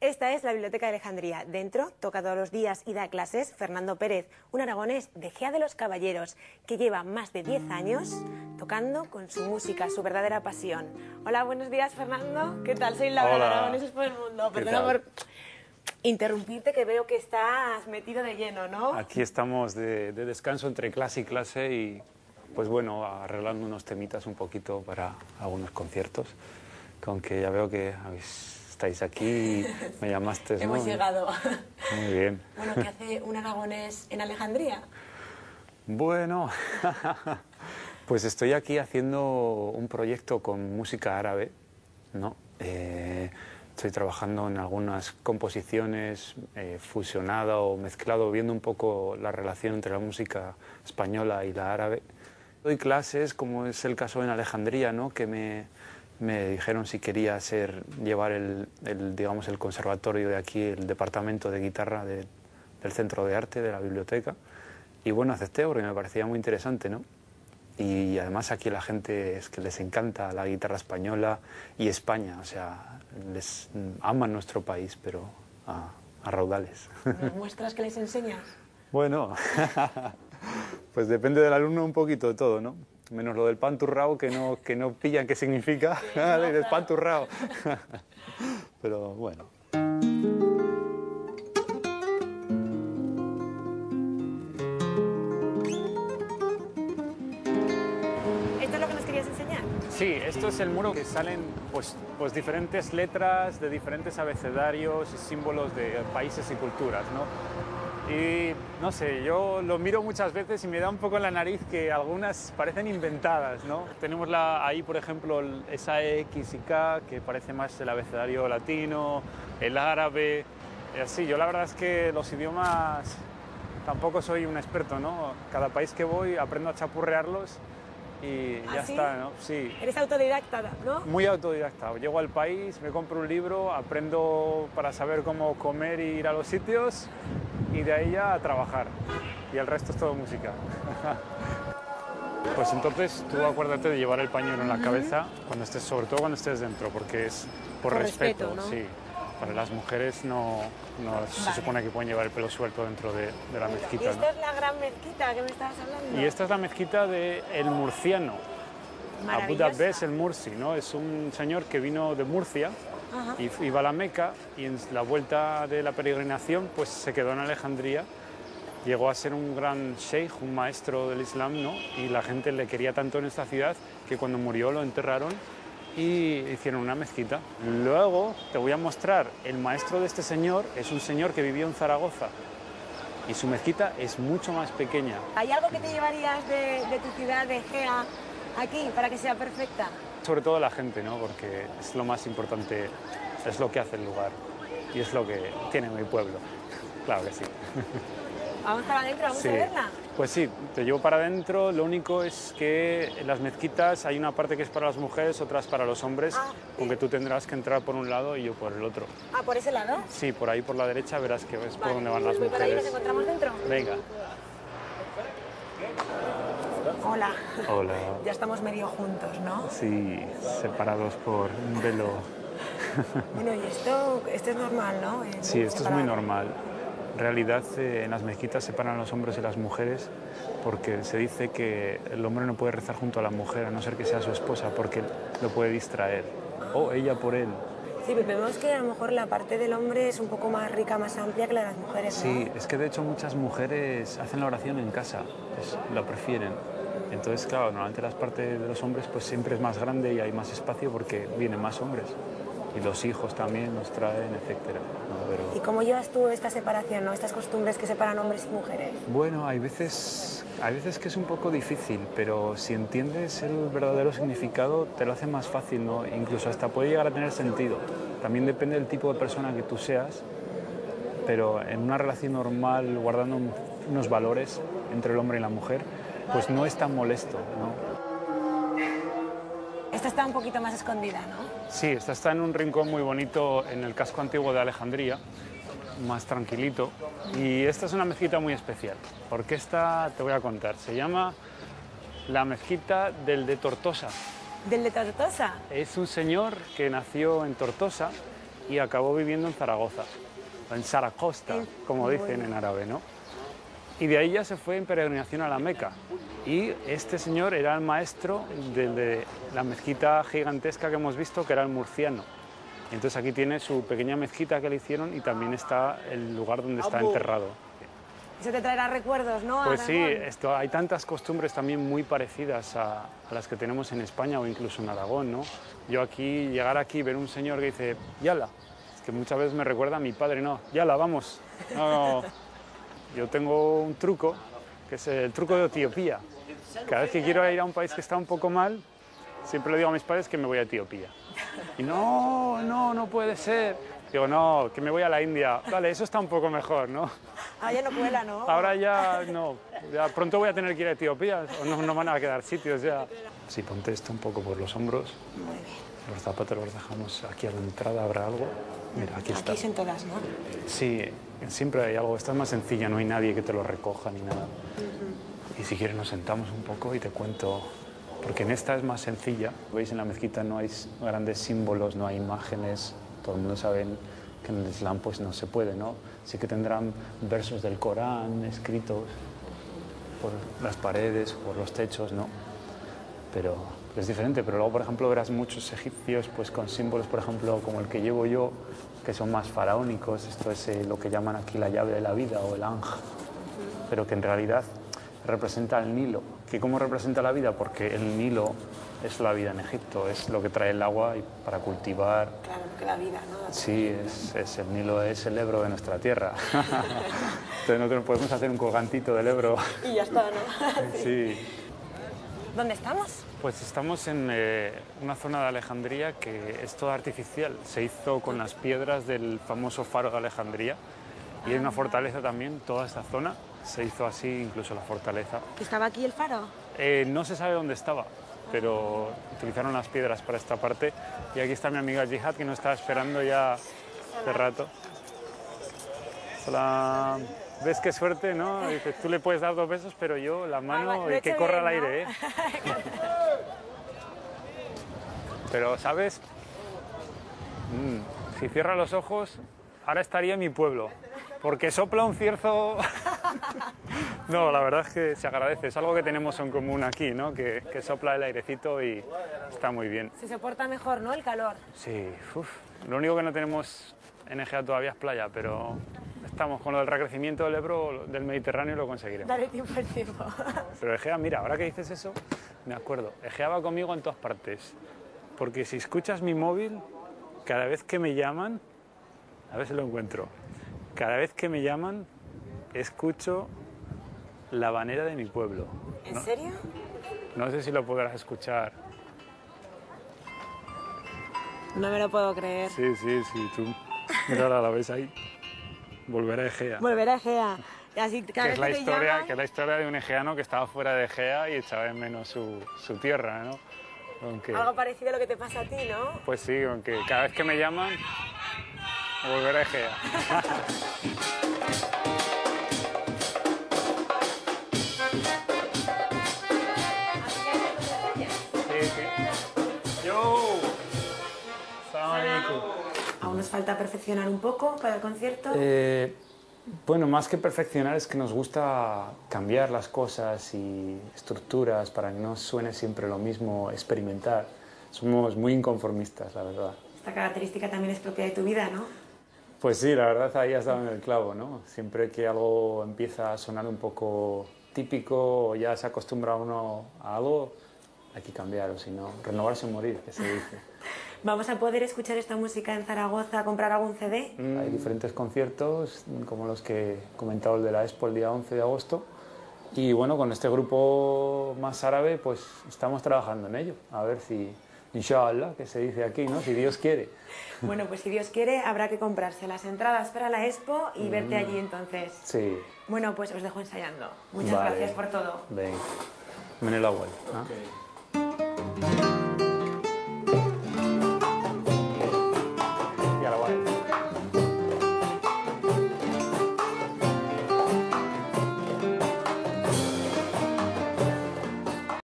Esta es la Biblioteca de Alejandría. Dentro toca todos los días y da clases Fernando Pérez, un aragonés de Gea de los Caballeros, que lleva más de 10 años tocando con su música, su verdadera pasión. Hola, buenos días, Fernando. ¿Qué tal? Soy Laura de Aragoneses por el Mundo. Perdona por interrumpirte, que veo que estás metido de lleno, ¿no? Aquí estamos de descanso entre clase y clase y, pues bueno, arreglando unos temitas un poquito para algunos conciertos, con que ya veo que estáis aquí y me llamaste, ¿no? Hemos llegado. Muy bien. Bueno, ¿qué hace un aragonés en Alejandría? Bueno, pues estoy aquí haciendo un proyecto con música árabe, ¿no? Estoy trabajando en algunas composiciones fusionada o mezclado, viendo un poco la relación entre la música española y la árabe. Doy clases, como es el caso en Alejandría, ¿no? Que me dijeron si quería llevar digamos, el conservatorio de aquí, el departamento de guitarra del Centro de Arte, de la biblioteca. Y bueno, acepté porque me parecía muy interesante, ¿no? Y además aquí la gente es que les encanta la guitarra española y España, o sea, les aman nuestro país, pero a raudales. ¿Nos muestras que les enseñas? Bueno, pues depende del alumno un poquito de todo, ¿no? Menos lo del panturrao, que no pillan qué significa. Sí, no, el panturrao. Pero bueno. ¿Esto es lo que nos querías enseñar? Sí, esto es el muro que salen pues diferentes letras de diferentes abecedarios y símbolos de países y culturas, ¿no? Y no sé, yo lo miro muchas veces y me da un poco en la nariz que algunas parecen inventadas, ¿no? Tenemos ahí, por ejemplo, esa X y K, que parece más el abecedario latino, el árabe, y así. Yo la verdad es que los idiomas tampoco soy un experto, ¿no? Cada país que voy aprendo a chapurrearlos y ya ¿sí? está, ¿no? Sí. Eres autodidacta, ¿no? Muy autodidacta. Llego al país, me compro un libro, aprendo para saber cómo comer y ir a los sitios y de ahí ya a trabajar. Y el resto es todo música. Pues entonces tú acuérdate de llevar el pañuelo en la cabeza, sobre todo cuando estés dentro, porque es por respeto, ¿no? Sí. Para las mujeres no se supone que pueden llevar el pelo suelto dentro de la mezquita. Y esta, ¿no? Es la gran mezquita que me estabas hablando. Y esta es la mezquita de El Murciano, Abu Dabbes el Mursi, ¿no? Es un señor que vino de Murcia y iba a la Meca y en la vuelta de la peregrinación pues se quedó en Alejandría. Llegó a ser un gran sheikh, un maestro del Islam, ¿no? Y la gente le quería tanto en esta ciudad que cuando murió lo enterraron y hicieron una mezquita. Luego te voy a mostrar, el maestro de este señor es un señor que vivió en Zaragoza y su mezquita es mucho más pequeña. ¿Hay algo que te llevarías de tu ciudad, de Gea, aquí para que sea perfecta? Sobre todo la gente, ¿no? Porque es lo más importante, es lo que hace el lugar y es lo que tiene mi pueblo. Claro que sí. ¿Vamos para adentro? ¿Vamos a verla? Pues sí, te llevo para adentro. Lo único es que en las mezquitas hay una parte que es para las mujeres, otras para los hombres, porque tú tendrás que entrar por un lado y yo por el otro. Ah, ¿por ese lado? Sí, por ahí por la derecha verás que ves por dónde van las voy mujeres. Por ahí nos encontramos dentro. Venga. Hola. Hola. Ya estamos medio juntos, ¿no? Sí, separados por un velo. Bueno, y esto es normal, ¿no? Sí, esto es muy normal. En realidad, en las mezquitas separan a los hombres y las mujeres porque se dice que el hombre no puede rezar junto a la mujer, a no ser que sea su esposa, porque lo puede distraer. O ella por él. Sí, pero vemos que a lo mejor la parte del hombre es un poco más rica, más amplia que la de las mujeres, ¿no? Sí, es que de hecho muchas mujeres hacen la oración en casa, lo prefieren. Entonces, claro, normalmente las partes de los hombres pues siempre es más grande y hay más espacio porque vienen más hombres. Y los hijos también nos traen, etcétera. ¿No? Pero... ¿Y cómo llevas tú esta separación, ¿no? Estas costumbres que separan hombres y mujeres? Bueno, hay veces que es un poco difícil, pero si entiendes el verdadero significado te lo hace más fácil, ¿no? Incluso hasta puede llegar a tener sentido. También depende del tipo de persona que tú seas, pero en una relación normal, guardando unos valores entre el hombre y la mujer, pues no es tan molesto, ¿no? Esta está un poquito más escondida, ¿no? Sí, esta está en un rincón muy bonito en el casco antiguo de Alejandría, más tranquilito. Y esta es una mezquita muy especial, porque esta te voy a contar. Se llama la mezquita del de Tortosa. ¿Del de Tortosa? Es un señor que nació en Tortosa y acabó viviendo en Zaragoza, en Zaragoza, como dicen en árabe, ¿no? Y de ahí ya se fue en peregrinación a la Meca. Y este señor era el maestro de la mezquita gigantesca que hemos visto, que era el murciano. Entonces aquí tiene su pequeña mezquita que le hicieron y también está el lugar donde está enterrado. Eso te traerá recuerdos, ¿no? Pues sí, hay tantas costumbres también muy parecidas a las que tenemos en España o incluso en Aragón, ¿no? Yo aquí, llegar aquí y ver un señor que dice, yala, es que muchas veces me recuerda a mi padre, no, yala, vamos. No. Yo tengo un truco, que es el truco de Etiopía. Cada vez que quiero ir a un país que está un poco mal, siempre le digo a mis padres que me voy a Etiopía. Y no puede ser. Digo, no, que me voy a la India. Vale, eso está un poco mejor, ¿no? Ahora ya no cuela, ¿no? Ahora ya no. Ya pronto voy a tener que ir a Etiopía, o no van a quedar sitios ya. Sí, ponte esto un poco por los hombros. Muy bien. Los zapatos los dejamos aquí a la entrada, ¿habrá algo? Mira, aquí está. Aquí son todas, ¿no? Sí, siempre hay algo. Esta es más sencilla, no hay nadie que te lo recoja ni nada. Y si quieres nos sentamos un poco y te cuento, porque en esta es más sencilla. Veis, en la mezquita no hay grandes símbolos, no hay imágenes. Todo el mundo sabe que en el Islam pues no se puede, ¿no? Sí que tendrán versos del Corán escritos por las paredes, por los techos, ¿no? Pero es diferente. Pero luego, por ejemplo, verás muchos egipcios pues con símbolos, por ejemplo, como el que llevo yo, que son más faraónicos. Esto es lo que llaman aquí la llave de la vida o el Anj, pero que en realidad representa el Nilo. ¿Que cómo representa la vida? Porque el Nilo es la vida en Egipto, es lo que trae el agua para cultivar. Claro, porque la vida, ¿no? Sí, el Nilo es el Ebro de nuestra tierra. Entonces nosotros podemos hacer un colgantito del Ebro. Y ya está, ¿no? Sí. ¿Dónde estamos? Pues estamos en una zona de Alejandría que es toda artificial. Se hizo con las piedras del famoso faro de Alejandría. Y hay una fortaleza también, toda esta zona se hizo así, incluso la fortaleza. ¿Estaba aquí el faro? No se sabe dónde estaba, pero utilizaron las piedras para esta parte. Y aquí está mi amiga Jihad, que nos está esperando ya hace rato. Hola. ¿Ves qué suerte, no? Dices, tú le puedes dar 2 besos, pero yo la mano y que corra al aire, ¿eh? Pero, ¿sabes? Si cierra los ojos, ahora estaría en mi pueblo. Porque sopla un cierzo... No, la verdad es que se agradece. Es algo que tenemos en común aquí, ¿no? Que sopla el airecito y está muy bien. Se soporta mejor, ¿no? El calor. Sí, lo único que no tenemos en Egea todavía es playa, pero estamos con lo del recrecimiento del Ebro, del Mediterráneo, lo conseguiremos. Dale tiempo al tiempo. Pero Egea, mira, ahora que dices eso, me acuerdo. Egea va conmigo en todas partes. Porque si escuchas mi móvil, cada vez que me llaman, a ver si lo encuentro. Cada vez que me llaman, escucho la habanera de mi pueblo. ¿En serio? No sé si lo podrás escuchar. No me lo puedo creer. Sí, tú. Mira, la ves ahí. Volver a Egea. Volver a Egea. Así, Que es la historia de un egeano que estaba fuera de Egea y echaba en menos su tierra, ¿no? Aunque, algo parecido a lo que te pasa a ti, ¿no? Pues sí, aunque cada vez que me llaman, volver a Egea. Sí. ¡Yo! ¡Salam alaikum! ¿Aún nos falta perfeccionar un poco para el concierto? Bueno, más que perfeccionar es que nos gusta cambiar las cosas y estructuras para que no suene siempre lo mismo, experimentar. Somos muy inconformistas, la verdad. Esta característica también es propia de tu vida, ¿no? Pues sí, la verdad ahí has dado en el clavo, ¿no? Siempre que algo empieza a sonar un poco típico o ya se acostumbra uno a algo, hay que cambiar, o si no, renovarse o morir, que se dice. ¿Vamos a poder escuchar esta música en Zaragoza, comprar algún CD? Hay diferentes conciertos, como los que he comentado, el de la Expo el día 11 de agosto. Y bueno, con este grupo más árabe, pues estamos trabajando en ello. A ver si, inshallah, que se dice aquí, ¿no? Si Dios quiere. Bueno, pues si Dios quiere, habrá que comprarse las entradas para la Expo y verte allí entonces. Sí. Bueno, pues os dejo ensayando. Muchas Vale. gracias por todo. Venga, en el agua. ¿Ah? Okay.